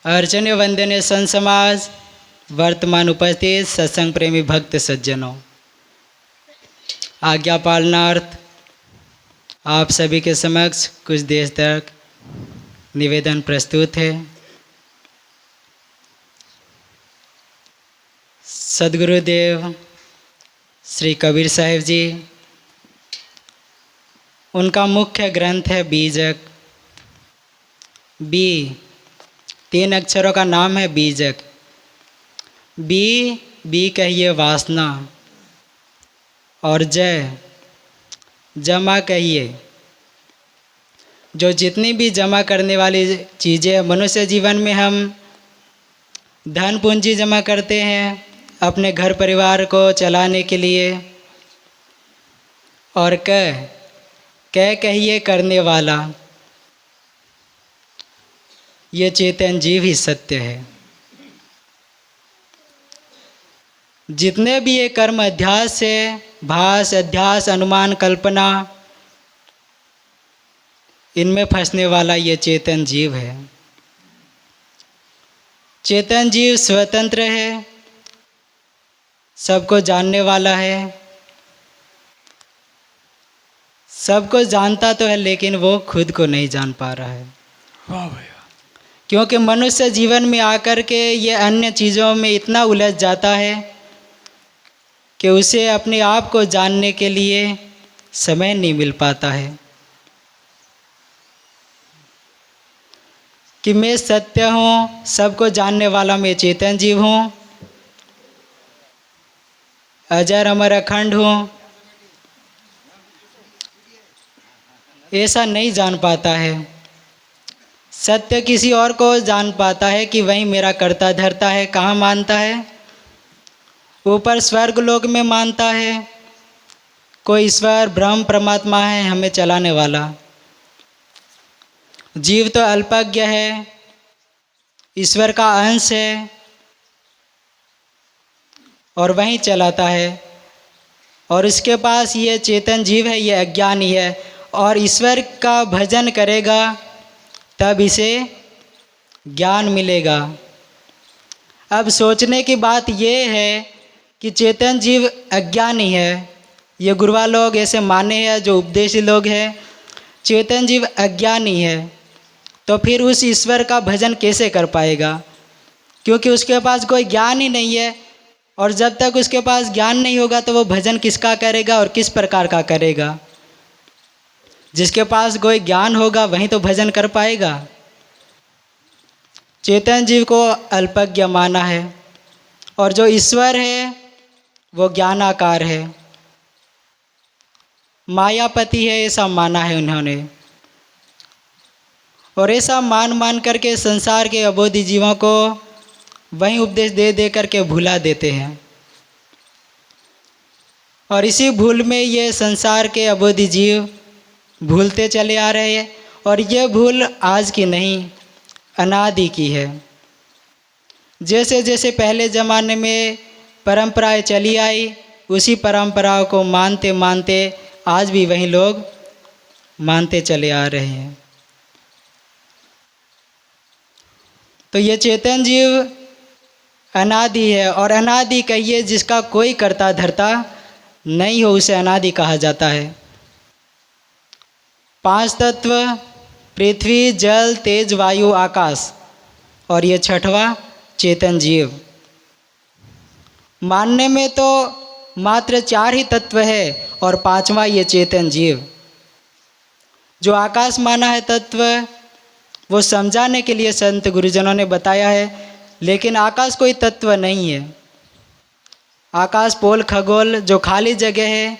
अर्चन्य वंदनीय संत समाज, वर्तमान उपस्थित सत्संग प्रेमी भक्त सज्जनों, आज्ञा पालनार्थ आप सभी के समक्ष कुछ देर तक निवेदन प्रस्तुत है। सद्गुरुदेव श्री कबीर साहिब जी, उनका मुख्य ग्रंथ है बीजक। बी 3 अक्षरों का नाम है बीजक। बी कहिए वासना, और जय जमा कहिए जो जितनी भी जमा करने वाली चीज़ें मनुष्य जीवन में हम धन पूंजी जमा करते हैं अपने घर परिवार को चलाने के लिए, और कहिए करने वाला, ये चेतन जीव ही सत्य है। जितने भी ये कर्म अध्यास है, भास अध्यास अनुमान कल्पना, इनमें फंसने वाला ये चेतन जीव है। चेतन जीव स्वतंत्र है, सबको जानने वाला है, सबको जानता तो है लेकिन वो खुद को नहीं जान पा रहा है। वाह भैया। क्योंकि मनुष्य जीवन में आकर के ये अन्य चीज़ों में इतना उलझ जाता है कि उसे अपने आप को जानने के लिए समय नहीं मिल पाता है कि मैं सत्य हूँ, सबको जानने वाला मैं चेतन जीव हूँ, अजर अमर अखंड हूँ। ऐसा नहीं जान पाता है। सत्य किसी और को जान पाता है कि वही मेरा कर्ता धर्ता है। कहाँ मानता है? ऊपर स्वर्ग लोक में मानता है। कोई ईश्वर ब्रह्म परमात्मा है हमें चलाने वाला। जीव तो अल्पज्ञ है, ईश्वर का अंश है और वहीं चलाता है। और उसके पास ये चेतन जीव है, ये अज्ञानी है, और ईश्वर का भजन करेगा तब इसे ज्ञान मिलेगा। अब सोचने की बात ये है कि चेतन जीव अज्ञानी है। ये गुरुआ लोग ऐसे माने हैं, जो उपदेशी लोग हैं, चेतन जीव अज्ञानी है, तो फिर उस ईश्वर का भजन कैसे कर पाएगा? क्योंकि उसके पास कोई ज्ञान ही नहीं है, और जब तक उसके पास ज्ञान नहीं होगा तो वो भजन किसका करेगा और किस प्रकार का करेगा? जिसके पास कोई ज्ञान होगा वहीं तो भजन कर पाएगा। चेतन जीव को अल्पज्ञ माना है, और जो ईश्वर है वो ज्ञानाकार है, मायापति है, ऐसा माना है उन्होंने। और ऐसा मान करके संसार के अबोधी जीवों को वही उपदेश दे दे करके भुला देते हैं। और इसी भूल में ये संसार के अबोधी जीव भूलते चले आ रहे हैं। और ये भूल आज की नहीं, अनादि की है। जैसे जैसे पहले ज़माने में परंपराएं चली आई, उसी परंपराओं को मानते मानते आज भी वही लोग मानते चले आ रहे हैं। तो ये चेतन जीव अनादि है, और अनादि कहिए जिसका कोई कर्ता धर्ता नहीं हो, उसे अनादि कहा जाता है। 5 तत्व पृथ्वी, जल, तेज, वायु, आकाश, और ये 6वां चेतन जीव। मानने में तो मात्र 4 ही तत्व है, और 5वां ये चेतन जीव। जो आकाश माना है तत्व, वो समझाने के लिए संत गुरुजनों ने बताया है, लेकिन आकाश कोई तत्व नहीं है। आकाश पोल खगोल जो खाली जगह है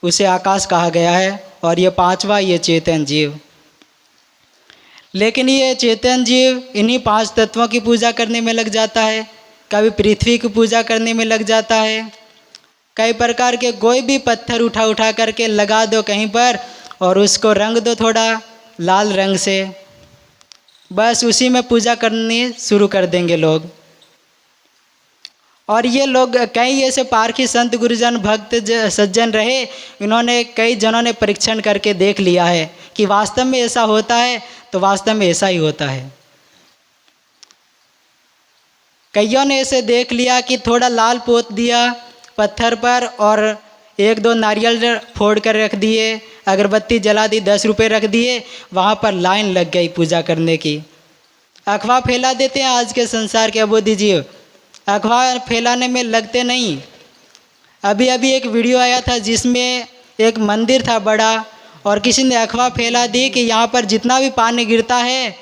उसे आकाश कहा गया है, और ये 5वां ये चेतन जीव। लेकिन ये चेतन जीव इन्हीं 5 तत्वों की पूजा करने में लग जाता है। कभी पृथ्वी की पूजा करने में लग जाता है, कई प्रकार के कोई भी पत्थर उठा करके लगा दो कहीं पर, और उसको रंग दो थोड़ा लाल रंग से, बस उसी में पूजा करनी शुरू कर देंगे लोग। और ये लोग कई ऐसे पारखी संत गुरुजन भक्त सज्जन रहे, इन्होंने कई जनों ने परीक्षण करके देख लिया है कि वास्तव में ऐसा होता है, तो वास्तव में ऐसा ही होता है। कईयों ने इसे देख लिया कि थोड़ा लाल पोत दिया पत्थर पर और एक दो नारियल फोड़ कर रख दिए, अगरबत्ती जला दी, 10 रुपये रख दिए, वहाँ पर लाइन लग गई पूजा करने की। अफवाह फैला देते हैं आज के संसार के अबोधी जीव, अफवाह फैलाने में लगते नहीं। अभी अभी एक वीडियो आया था जिसमें एक मंदिर था बड़ा और किसी ने अफवाह फैला दी कि यहाँ पर जितना भी पानी गिरता है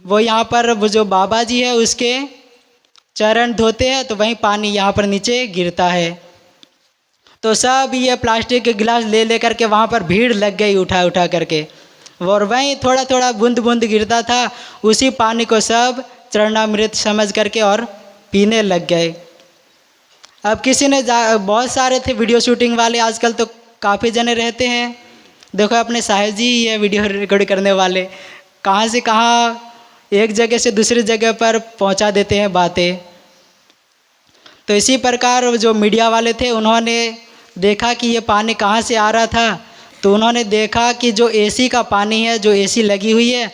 वो यहाँ पर वो जो बाबा जी है उसके चरण धोते हैं तो वहीं पानी यहाँ पर नीचे गिरता है। तो सब ये प्लास्टिक के गिलास ले ले करके वहाँ पर भीड़ लग गई उठा उठा करके, और वहीं थोड़ा थोड़ा बूंद बूंद गिरता था, उसी पानी को सब चरणामृत समझ करके और पीने लग गए। अब किसी ने बहुत सारे थे वीडियो शूटिंग वाले, आजकल तो काफ़ी जने रहते हैं। देखो अपने साहिब जी ये वीडियो रिकॉर्ड करने वाले कहाँ से कहाँ एक जगह से दूसरी जगह पर पहुंचा देते हैं बातें। तो इसी प्रकार जो मीडिया वाले थे उन्होंने देखा कि ये पानी कहाँ से आ रहा था, तो उन्होंने देखा कि जो एसी का पानी है, जो एसी लगी हुई है,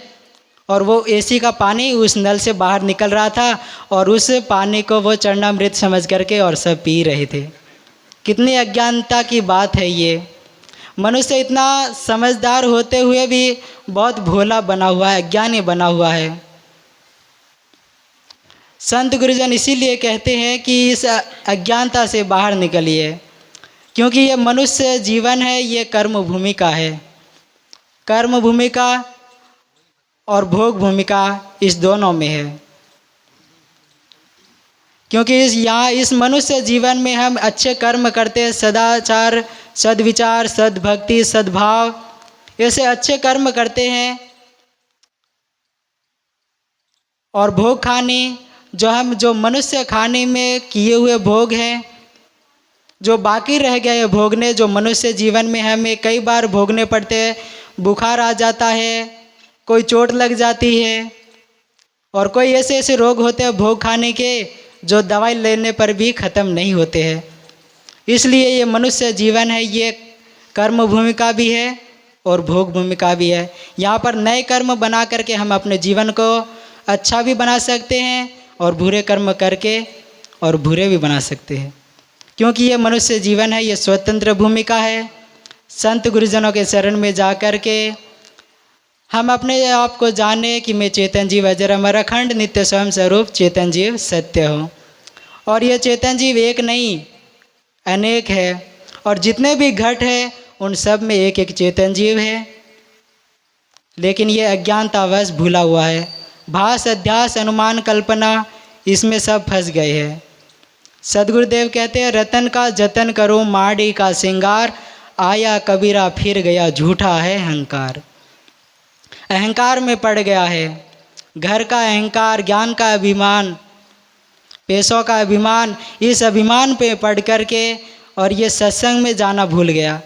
और वो एसी का पानी उस नल से बाहर निकल रहा था और उस पानी को वो चरणामृत समझ करके और सब पी रहे थे। कितनी अज्ञानता की बात है ये। मनुष्य इतना समझदार होते हुए भी बहुत भोला बना हुआ है, अज्ञानी बना हुआ है। संत गुरुजन इसीलिए कहते हैं कि इस अज्ञानता से बाहर निकलिए, क्योंकि ये मनुष्य जीवन है, ये कर्म भूमिका है। कर्म भूमिका और भोग भूमिका इस दोनों में है। क्योंकि इस मनुष्य जीवन में हम अच्छे कर्म करते हैं, सदाचार, सद्विचार, सद्भक्ति, सद्भाव, ऐसे अच्छे कर्म करते हैं। और भोग खाने जो मनुष्य खाने में किए हुए भोग हैं, जो बाकी रह गए भोगने, जो मनुष्य जीवन में हमें कई बार भोगने पड़ते हैं। बुखार आ जाता है, कोई चोट लग जाती है, और कोई ऐसे ऐसे रोग होते हैं भोग खाने के जो दवाई लेने पर भी ख़त्म नहीं होते हैं। इसलिए ये मनुष्य जीवन है, ये कर्म भूमिका भी है और भोग भूमिका भी है। यहाँ पर नए कर्म बना करके हम अपने जीवन को अच्छा भी बना सकते हैं और बुरे कर्म करके और बुरे भी बना सकते हैं। क्योंकि ये मनुष्य जीवन है, ये स्वतंत्र भूमिका है। संत गुरुजनों के शरण में जा कर के हम अपने आप को जाने कि मैं चेतन जीव अजर अमर अखंड नित्य स्वयं स्वरूप चेतन जीव सत्य हूँ। और ये चेतन जीव एक नहीं अनेक है, और जितने भी घट है उन सब में एक एक चेतन जीव है। लेकिन ये अज्ञानतावश भूला हुआ है। भास, अध्यास, अनुमान, कल्पना, इसमें सब फंस गए हैं। सदगुरुदेव कहते हैं, रतन का जतन करो माड़ी का सिंगार, आया कबीरा फिर गया झूठा है अहंकार। अहंकार में पड़ गया है, घर का अहंकार, ज्ञान का अभिमान, पैसों का अभिमान, इस अभिमान पे पड़ कर के और ये सत्संग में जाना भूल गया।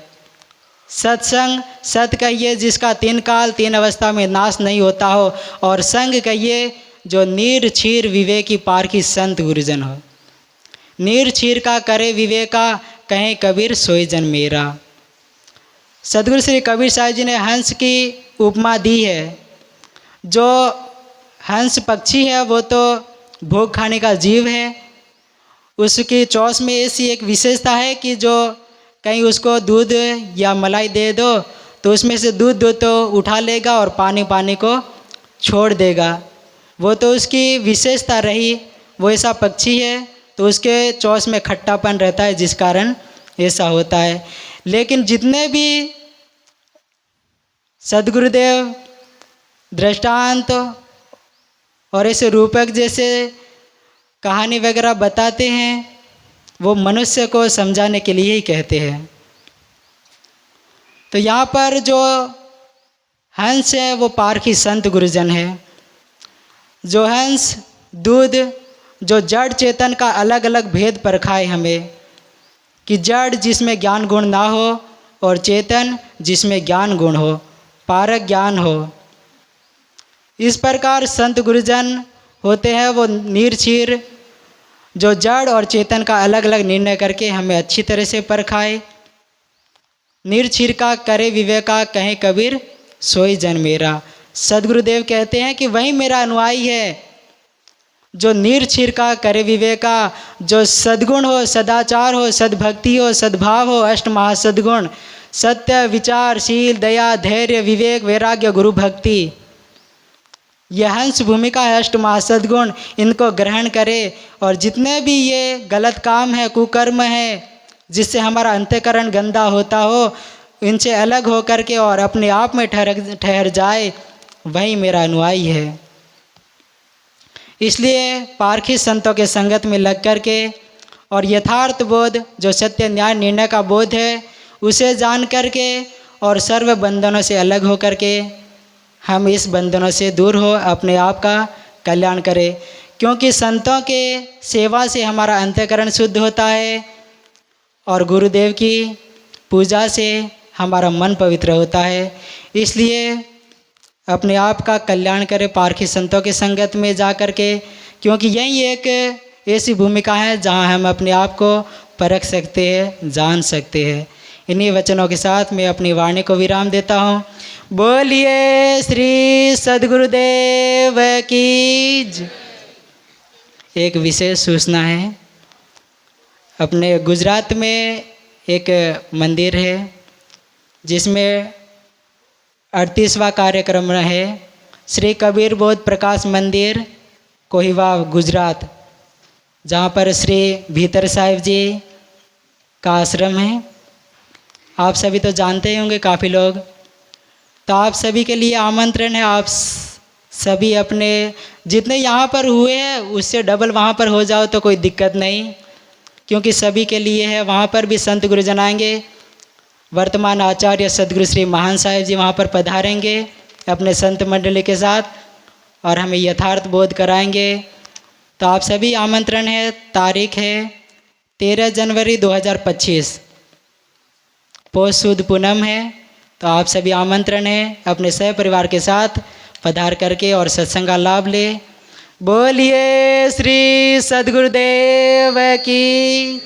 सत्संग सत कहिए जिसका 3 काल 3 अवस्था में नाश नहीं होता हो, और संग कहिए जो नीर क्षीर विवेकी पार की संत गुरुजन हो। नीर क्षीर का करे विवेका, कहें कबीर सोई जन मेरा। सदगुरु श्री कबीर साहिब जी ने हंस की उपमा दी है। जो हंस पक्षी है वो तो भोग खाने का जीव है। उसकी चोंच में ऐसी एक विशेषता है कि जो कहीं उसको दूध या मलाई दे दो तो उसमें से दूध तो उठा लेगा और पानी को छोड़ देगा। वो तो उसकी विशेषता रही, वो ऐसा पक्षी है, तो उसके चोंच में खट्टापन रहता है जिस कारण ऐसा होता है। लेकिन जितने भी सदगुरुदेव दृष्टांत और ऐसे रूपक जैसे कहानी वगैरह बताते हैं, वो मनुष्य को समझाने के लिए ही कहते हैं। तो यहाँ पर जो हंस है वो पारखी संत गुरुजन है। जो हंस दूध, जो जड़ चेतन का अलग अलग भेद परखाए हमें, कि जड़ जिसमें ज्ञान गुण ना हो और चेतन जिसमें ज्ञान गुण हो, पारक ज्ञान हो। इस प्रकार संत गुरुजन होते हैं वो नीरक्षीर, जो जड़ और चेतन का अलग अलग निर्णय करके हमें अच्छी तरह से परखाए। नीरक्षीर का करे विवेका, कहें कबीर सोई जन मेरा। सदगुरुदेव कहते हैं कि वही मेरा अनुयायी है जो निर्छिर का करे विवेका, जो सद्गुण हो, सदाचार हो, सद्भक्ति हो, सद्भाव हो, अष्ट महासद्गुण सत्य, विचार, शील, दया, धैर्य, विवेक, वैराग्य, गुरु भक्ति, यह हंस भूमिका है अष्ट महासद्गुण, इनको ग्रहण करे। और जितने भी ये गलत काम है, कुकर्म है, जिससे हमारा अंतःकरण गंदा होता हो, इनसे अलग हो करके और अपने आप में ठहर जाए, वही मेरा अनुयायी है। इसलिए पारखी संतों के संगत में लग करके और यथार्थ बोध, जो सत्य न्याय निर्णय का बोध है, उसे जान करके और सर्व बंधनों से अलग हो करके हम इस बंधनों से दूर हो अपने आप का कल्याण करें। क्योंकि संतों के सेवा से हमारा अंतःकरण शुद्ध होता है और गुरुदेव की पूजा से हमारा मन पवित्र होता है। इसलिए अपने आप का कल्याण करें पारखी संतों के संगत में जा कर के, क्योंकि यही एक ऐसी भूमिका है जहाँ हम अपने आप को परख सकते हैं, जान सकते हैं। इन्हीं वचनों के साथ मैं अपनी वाणी को विराम देता हूँ। बोलिए श्री सद्गुरुदेव की जय। एक विशेष सूचना है, अपने गुजरात में एक मंदिर है जिसमें 38वां कार्यक्रम है। श्री कबीर बोध प्रकाश मंदिर कोहिवा गुजरात, जहाँ पर श्री भीतर साहिब जी का आश्रम है। आप सभी तो जानते ही होंगे, काफ़ी लोग। तो आप सभी के लिए आमंत्रण है, आप सभी अपने जितने यहाँ पर हुए हैं उससे डबल वहाँ पर हो जाओ तो कोई दिक्कत नहीं, क्योंकि सभी के लिए है। वहाँ पर भी संत गुरुजन आएंगे। वर्तमान आचार्य सदगुरु श्री महान साहिब जी वहाँ पर पधारेंगे अपने संत मंडली के साथ और हमें यथार्थ बोध कराएंगे। तो आप सभी आमंत्रण है। तारीख है 13 जनवरी 2025, पौष शुद्ध पूनम है। तो आप सभी आमंत्रण है, अपने सह परिवार के साथ पधार करके और सत्संग का लाभ ले। बोलिए श्री सद्गुरुदेव की